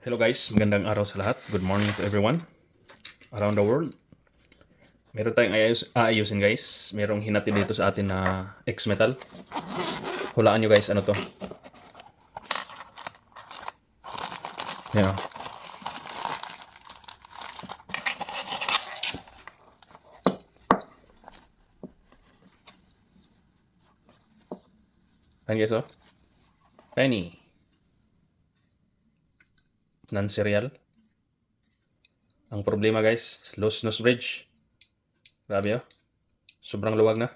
Hello guys, magandang araw sa lahat. Good morning to everyone around the world. Meron tayong aayusin guys. Merong hinati dito sa atin na X-Metal. Hulaan nyo guys, ano to? Yan o. Ayan guys o. Penny. Non-serial. Ang problema guys, loose nose bridge. Grabe o. Sobrang luwag na.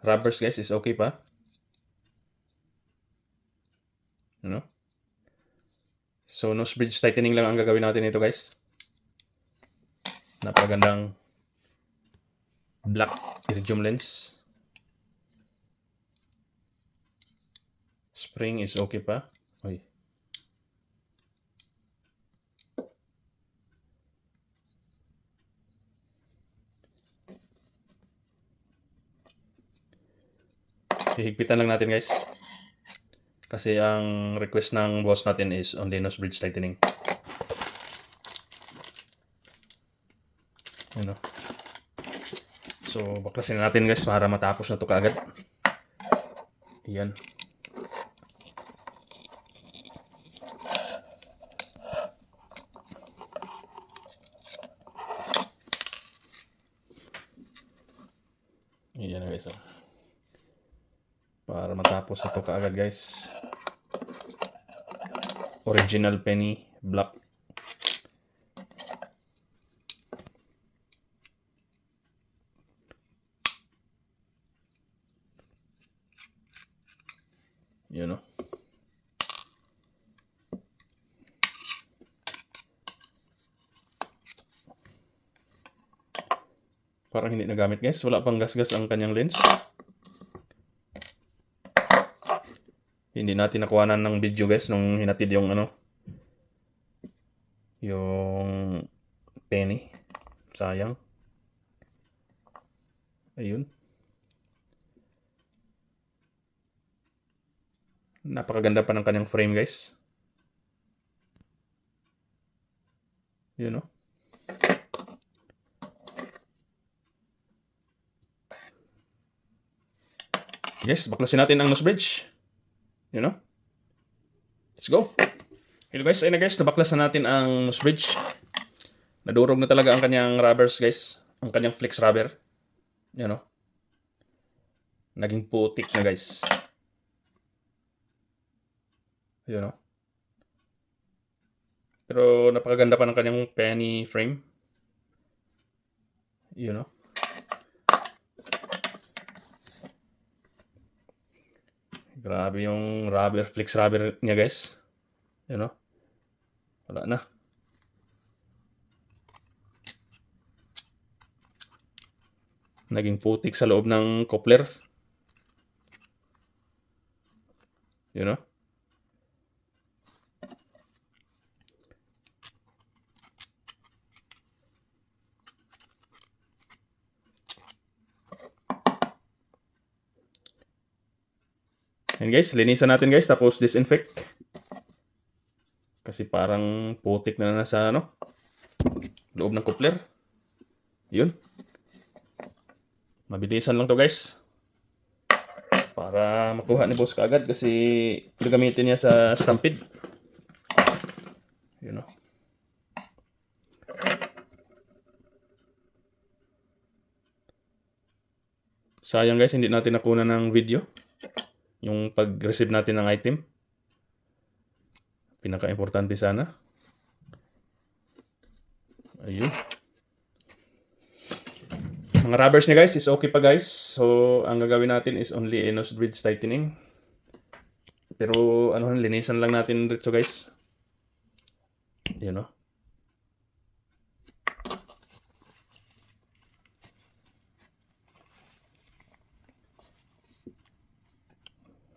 Rubbers guys is okay pa. Ano? So nose bridge tightening lang ang gagawin natin ito guys. Napakagandang black iridium lens. Spring is okay pa. Oy. Hihigpitan lang natin guys. Kasi ang request ng boss natin is only nose bridge tightening. Ano? So, baklasin natin guys para matapos na to kaagad. Ayan. Ayan na guys. Para matapos na to kaagad guys. Original penny black. Yun o. Parang hindi nagamit guys. Wala pang gasgas ang kanyang lens. Hindi natin nakuhanan ng video guys nung hinatid yung ano. Yung penny. Sayang. Ayun. Napakaganda pa ng kanyang frame guys. Yun o. Yes, baklasin natin ang nose bridge. You know? Let's go. Hello guys, ayun na guys, nabaklas na natin ang nose bridge. Nadurog na talaga ang kanyang rubbers guys. Ang kanyang flex rubber. You know? Naging putik na guys. You know? Pero napakaganda pa ng kanyang penny frame. You know? Grabe yung rubber, flex rubber niya guys. You know? Wala na. Naging putik sa loob ng coupler. You know? And guys, linisan natin guys, tapos disinfect. Kasi parang putik na nasa ano, loob ng coupler. Yun. Mabilisan lang to guys. Para makuha ni boss kaagad kasi gagamitin niya sa stampede. You know. Sayang guys, hindi natin nakuha ng video yung pag-receive natin ng item. Pinaka-importante sana. Ayun. Mga rubbers niya guys is okay pa guys. So, ang gagawin natin is only a nose bridge tightening. Pero, ano, linisan lang natin dito guys. You know.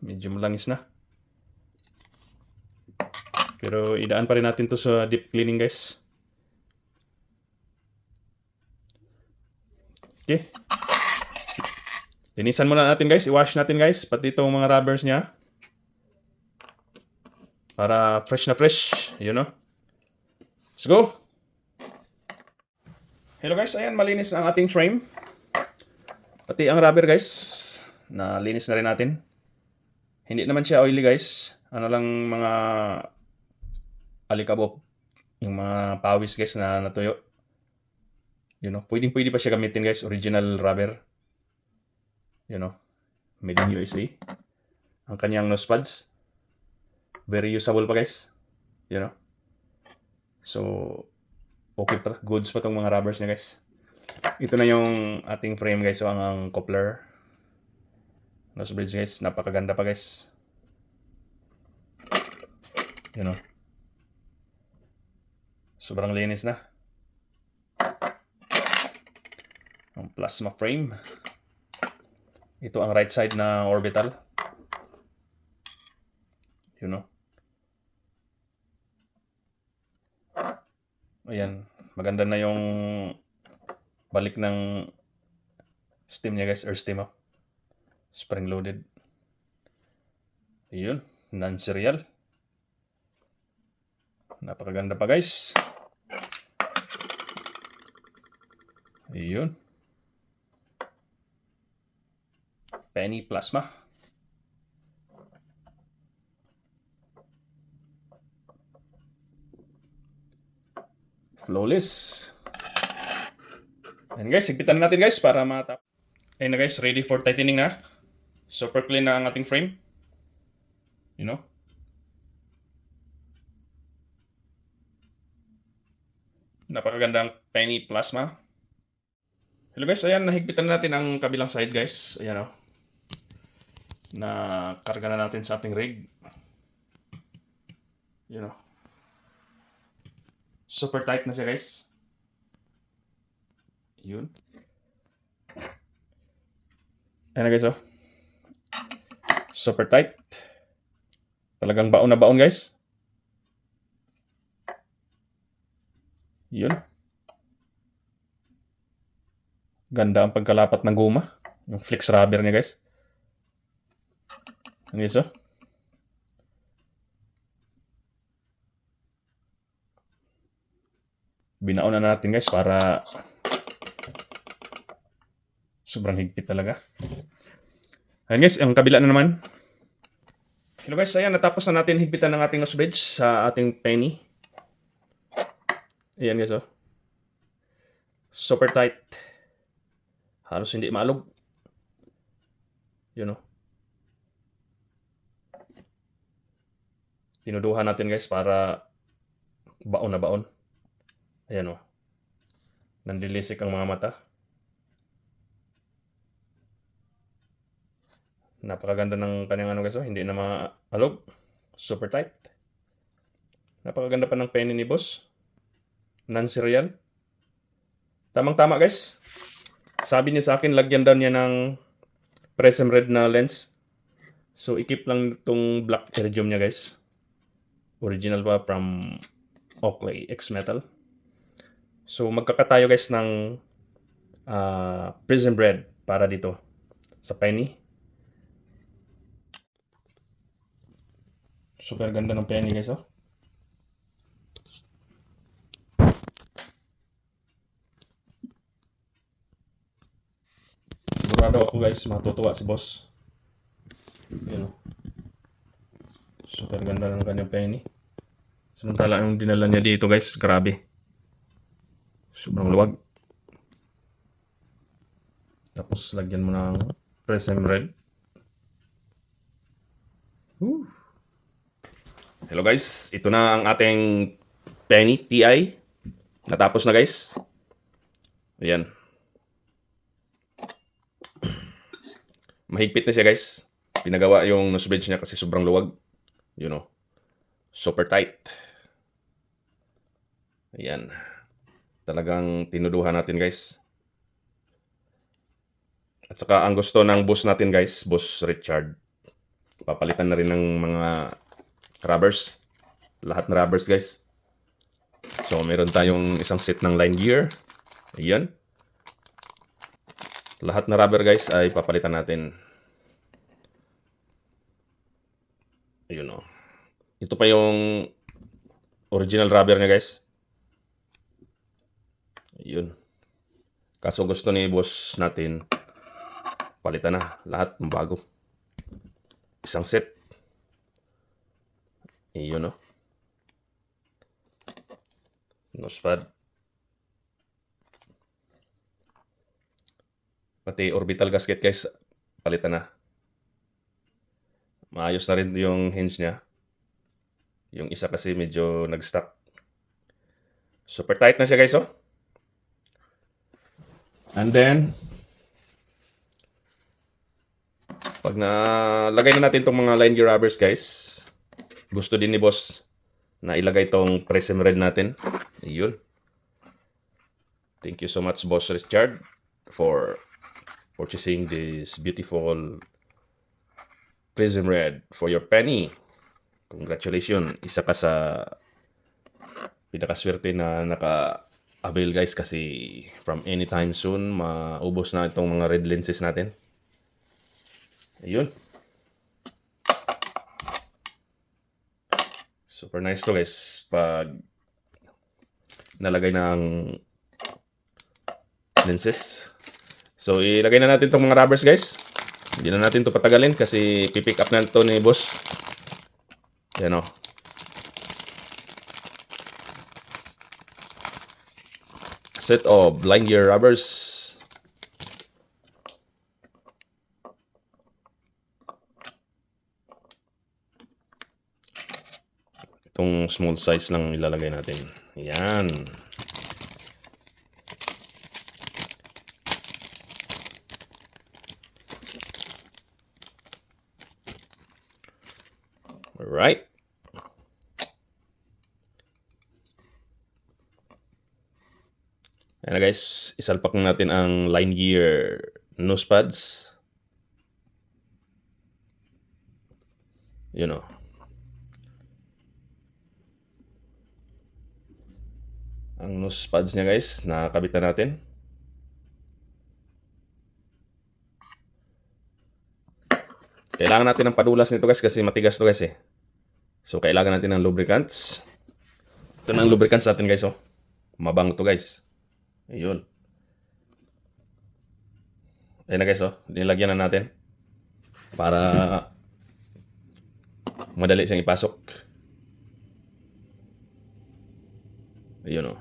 Medyo malangis na. Pero idaan pa rin natin to sa deep cleaning guys. Okay. Linisan muna natin guys. I-wash natin guys. Pati itong mga rubbers niya. Para fresh na fresh, you know. Let's go! Hello guys, ayan, malinis na ang ating frame. Pati ang rubber guys, nalinis na rin natin. Hindi naman siya oily guys. Ano lang mga alikabok, yung mga pawis guys na natuyo. You know, pwede pa siya gamitin guys, original rubber. You know, made in USA. Ang kanyang nose pads, very usable pa guys. You know. So, okay pa, goods pa tong mga rubbers niya guys. Ito na yung ating frame guys, so ang coupler. Nose bridge guys, napakaganda pa guys. You know. Sobrang linis na. Ang plasma frame. Ito ang right side na orbital. You know. Ayan, maganda na yung balik ng steam niya guys, or steam up. Spring loaded. Ayun, non-serial. Napakaganda pa guys. Ayun. Penny plasma. Flawless. And guys, higpitan natin guys para matap. Ayun na guys, ready for tightening na. Super clean na ang ating frame. You know. Napakagandang penny plasma. Hello guys, ayan, nahigpitan natin ang kabilang side guys. Ayan o. Na karga na natin sa ating rig. You know. Super tight na siya guys. Yun. Ayan na guys oh. Super tight. Talagang baon na baon guys. Yun. Ganda ang pagkalapat ng guma. Yung flex rubber niya guys. Ano guys oh. Binaon na natin guys para sobrang higpit talaga. Ayan guys, ang kabila na naman. Hello guys, ayan, natapos na natin higpitan ng ating nose bridge sa ating penny. Ayan guys oh. Super tight. Halos hindi maalog. You know. Tinuduhan natin guys para baon na baon. Ayan o. Nandilisik ang mga mata. Napakaganda ng kanyang ano guys oh. Hindi na maalog. Super tight. Napakaganda pa ng penny ni boss. Non-serial. Tamang-tama guys. Sabi niya sa akin, lagyan daw niya ng Prism Red na lens. So, ikip lang itong black iridium niya guys. Original pa from Oakley X Metal. So, magkakatayo guys ng Prism Red para dito sa penny. Super ganda ng penny guys oh. Sigurado ako guys, matutuwa si boss. Yan oh. Super ganda ng kanyang penny. Samantala yung dinala niya dito guys, grabe. Sobrang luwag. Tapos lagyan mo ng Prism Red. Woo. Hello guys, ito na ang ating penny TI. Natapos na guys. Ayan. Mahigpit na siya guys. Pinagawa yung nose bridge niya kasi sobrang luwag. You know. Super tight. Ayan. Talagang tinuduhan natin guys. At saka ang gusto ng boss natin guys, Boss Richard, papalitan na rin ng mga rubbers. Lahat na rubbers guys. So meron tayong isang set ng line gear. Ayan. Lahat na rubber guys ay papalitan natin. Ayun o. Ito pa yung original rubber niya guys. Yun. Kaso gusto ni boss natin, palitan na. Lahat bago. Isang set. Yun no. Nosepad. Pati orbital gasket guys, palitan na. Maayos na rin yung hinge niya. Yung isa kasi medyo nag-stuck. Super tight na siya guys oh. And then, pag nalagay na natin itong mga line gear rubbers guys, gusto din ni boss na ilagay itong Prism Red natin. Ayun. Thank you so much Boss Richard for purchasing this beautiful Prism Red for your penny. Congratulations. Isa ka sa pinakaswerte na naka-avail guys kasi from anytime soon maubos na itong mga red lenses natin. Ayun. Super nice to guys pag nalagay ng lenses. So ilagay na natin itong mga rubbers guys. Hindi na natin ito patagalin kasi pipick up na ito ni boss. Yan o. Set of line gear rubbers. Itong small size lang ilalagay natin. Yan. Alright. Ayan na guys, isalpak natin ang line gear nose pads. Yun o. Ang nose pads niya guys, nakakabit na natin. Kailangan natin ng padulas nito guys kasi matigas to guys eh. So kailangan natin ng lubricants. Ito na ang lubricants natin guys oh. Mabango to guys. Ayun. Ayun na guys oh. Nilagyan na natin. Para madali siyang ipasok. Ayun oh.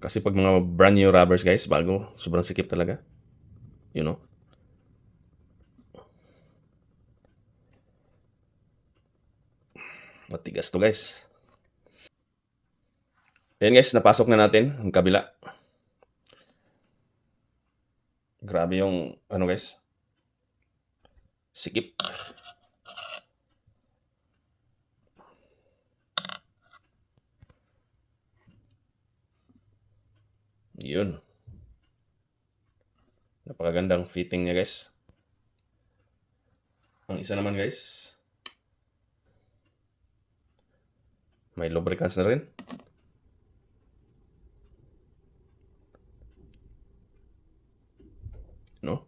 Kasi pag mga brand new rubbers guys, bago, sobrang sikip talaga. You know. Matigas to guys. Ayan guys, napasok na natin ang kabila. Grabe yung ano guys. Sikip. Yun. Napakagandang fitting niya guys. Ang isa naman guys, may lubricants na rin. No?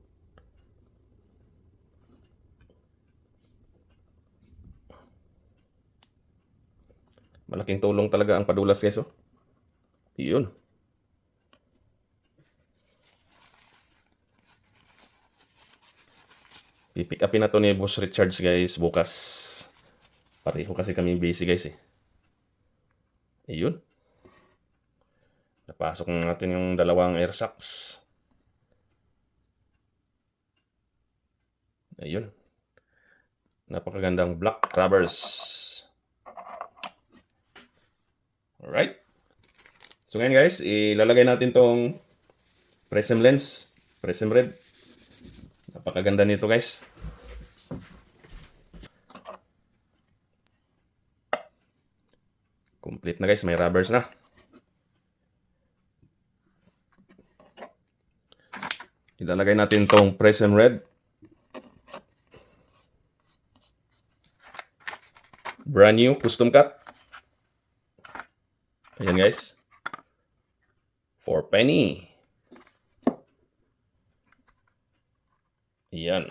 Malaking tulong talaga ang padulas guys oh. Yun. Pipick upin na to ni Boss Richards guys bukas. Pareho kasi kami busy guys eh. Ayun. Napasok na natin yung dalawang air sacs. Ayun. Napakagandang black rubbers. Alright. So ngayon guys, ilalagay natin tong Prism lens. Prism Red. Napakaganda nito guys. Complete na guys, may rubbers na. Ilalagay natin tong Prism Red. Brand new, custom cut. Ayan guys. For penny. Ayan.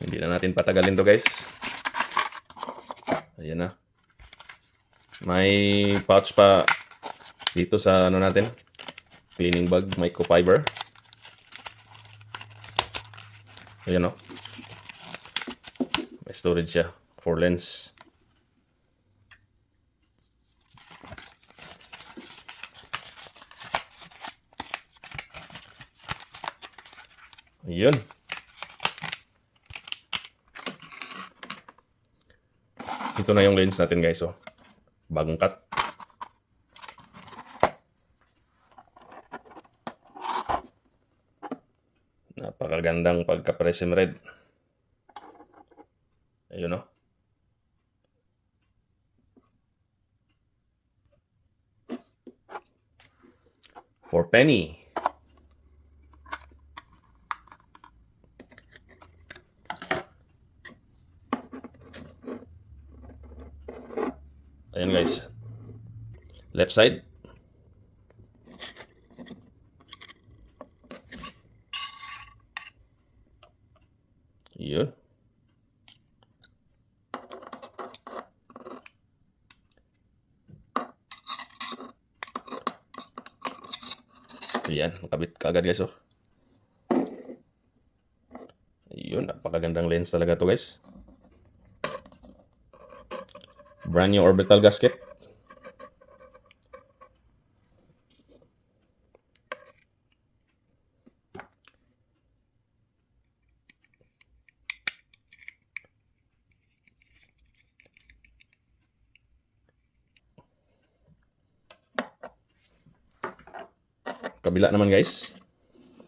Hindi na natin patagalin to guys. Ayan na. May pouch pa dito sa ano natin. Cleaning bag, microfiber. Ayan o. May storage siya for lens. Ayun. Ito na yung lens natin guys, oh. Bagong cut. Napakagandang pagka-prism red. Ayun, oh. For penny. Ayan guys. Left side. Yun. Ayan, makabit kaagad guys, oh. Ayun, napakagandang lens talaga to guys. Brand new orbital gasket. Kabila naman guys.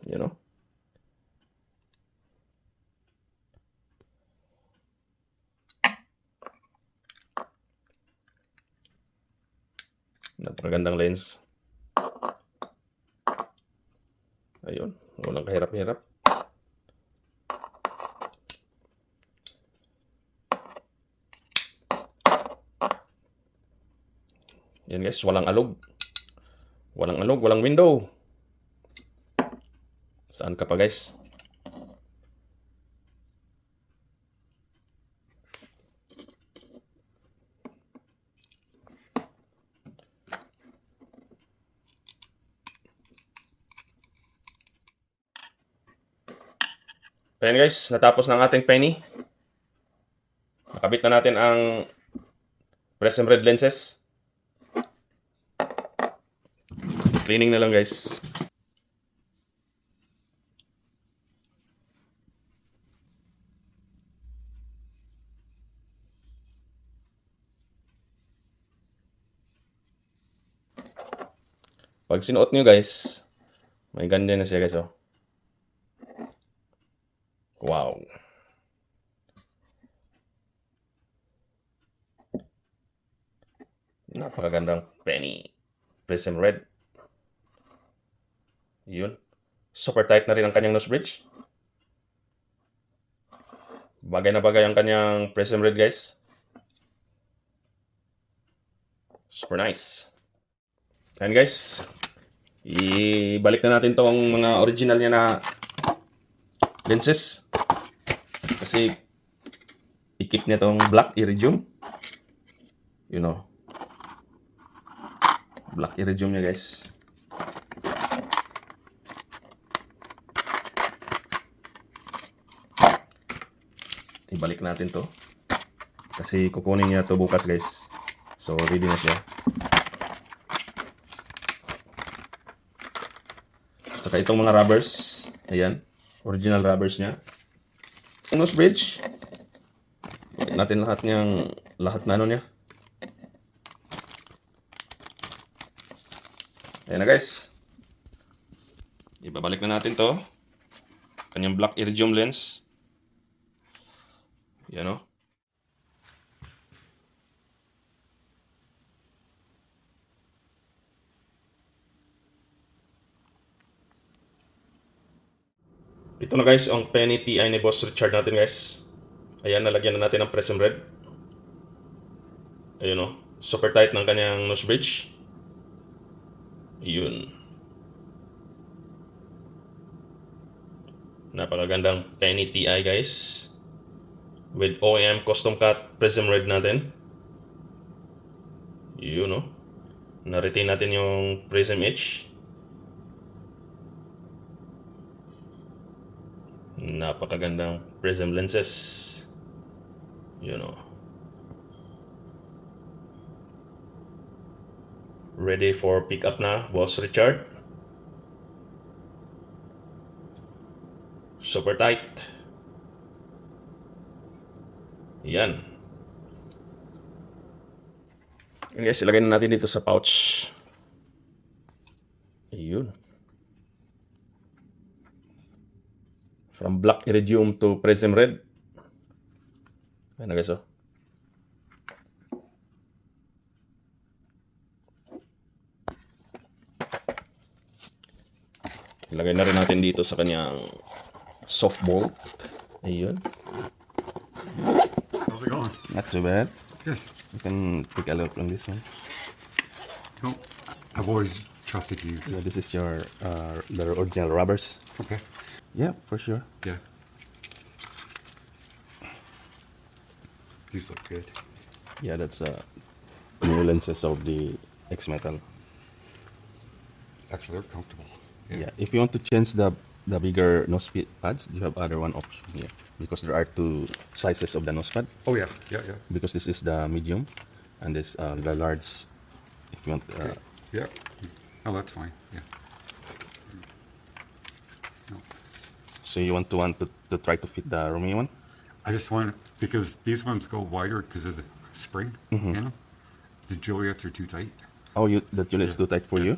You know. Napakagandang lens. Ayun, walang kahirap-hirap. Yan guys, walang alog. Walang alog, walang window. Saan ka pa guys? Ayan guys, natapos ng ating penny. Nakabit na natin ang prism red lenses. Cleaning na lang guys. Pag sinuot nyo guys, may ganda na siya guys, oh. Wow. Napakagandang penny. Prism red. Yun. Super tight na rin ang kanyang nose bridge. Bagay na bagay ang kanyang prism red guys. Super nice. Ayan guys. Ibalik na natin tong mga original niya na lenses. Kasi i-keep niya tong black iridium. You know. Black iridium niya guys. Ibalik natin to. Kasi kukunin niya to bukas guys. So ready na siya. Saka itong mga rubbers. Ayan. Original rubbers niya. Nose bridge. Bakit natin lahat na ano niya. Ayan na guys. Ibabalik na natin to. Kanyang black iridium lens. Yan o. Ito na guys, ang Penny TI ni Boss Richard natin guys. Ayan, nalagyan na natin ng prism red. Ayun o. Super tight ng kanyang nose bridge. Ayun. Napakagandang Penny TI guys. with OEM custom cut prism red natin. Yun, no? Na-retain natin yung prism edge. Napakagandang prism lenses. Yun, no? Ready for pickup na, Boss Richard. Super tight. Yan. Yan guys, ilagay na natin dito sa pouch. Ayun. From black iridium to prism red. Ayan na guys, oh. Ilagay na rin natin dito sa kanyang soft bolt. Ayun. How's it going? Not too bad. Good. You can take a look on this one. No, I've always trusted you. So this is your the original rubbers. Okay. Yeah, for sure. Yeah. These look good. Yeah, that's new lenses of the X Metal. Actually, they're comfortable. Yeah, if you want to change the bigger nose pads, you have other one option here because there are two sizes of the nose pad. Oh yeah, yeah, yeah. Because this is the medium, and this the large. If you want, Okay. Yeah. Oh, that's fine. Yeah. No. so you want to try to fit the Romeo one. I just want because these ones go wider because of the spring in them. The Juliets are too tight. Oh, the Juliet is too tight for you.